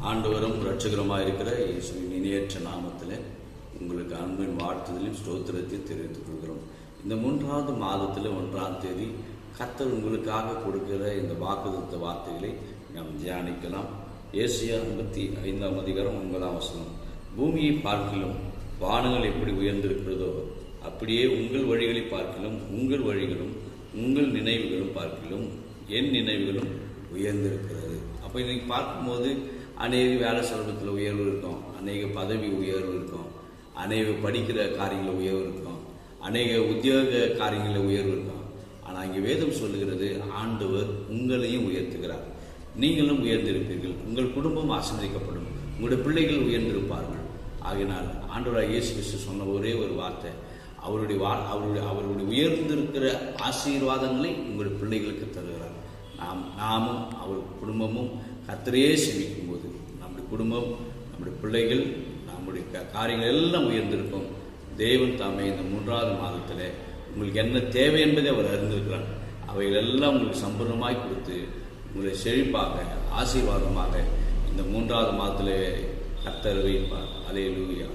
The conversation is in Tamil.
ஆண்டவரும் இரட்சகருமாக இருக்கிற இயேசுவின் இணையற்ற நாமத்தில் உங்களுக்கு அன்பின் வாழ்த்துதலையும் ஸ்தோத்திரத்தையும் தெரிவித்துக் கொள்கிறோம். இந்த 3வது மாதத்தில் 1ஆம் தேதி கர்த்தர் உங்களுக்காக கொடுக்கிற இந்த வாக்குத்தத்த வார்த்தைகளை நாம் தியானிக்கலாம். ஏசாயா 55ஆம் அதிகாரம் 9ஆம் வசனம். பூமியை பார்க்கிலும் வானங்கள் எப்படி உயர்ந்திருக்கிறதோ அப்படியே உங்கள் வழிகளை பார்க்கிலும் உங்கள் வழிகளும் உங்கள் நினைவுகளும் பார்க்கிலும் என் நினைவுகளும் உயர்ந்திருக்கிறது. அப்போ இன்னைக்கு பார்க்கும்போது அநேக வேலை சம்பளத்தில் உயர்வு இருக்கும், அநேக பதவி உயர்வு இருக்கும், அநேக படிக்கிற காரியங்களில் உயர்வு இருக்கும், அநேக உத்தியோக காரியங்களில் உயர்வு இருக்கும். ஆனால் இங்கே வேதம் சொல்லுகிறது, ஆண்டவர் உங்களையும் உயர்த்துகிறார். நீங்களும் உயர்ந்திருப்பீர்கள், உங்கள் குடும்பம் ஆசீர்வதிக்கப்படும், உங்களுடைய பிள்ளைகள் உயர்ந்திருப்பார்கள். ஆகினால் ஆண்டவராகிய இயேசு கிறிஸ்து சொன்ன ஒரே ஒரு வார்த்தை, அவருடைய உயர்ந்திருக்கிற ஆசீர்வாதங்களை உங்களுடைய பிள்ளைகளுக்கு தருகிறார். நாமும் அவர் குடும்பமும் கர்த்தரையே சேவிக்கும் போது நம்முடைய குடும்பம், நம்முடைய பிள்ளைகள், நம்முடைய காரியங்கள் எல்லாம் உயர்ந்திருக்கும். தேவன் தாமே இந்த 3வது மாதத்தில் உங்களுக்கு என்ன தேவை என்பதை அவர் அறிந்திருக்கிறார். அவைகள் எல்லாம் உங்களுக்கு சம்பூர்ணமாய் கொடுத்து உங்களை செழிப்பாக ஆசீர்வாதமாக இந்த 3வது மாதத்திலே கர்த்தர் வைப்பார். அல்லேலூயா.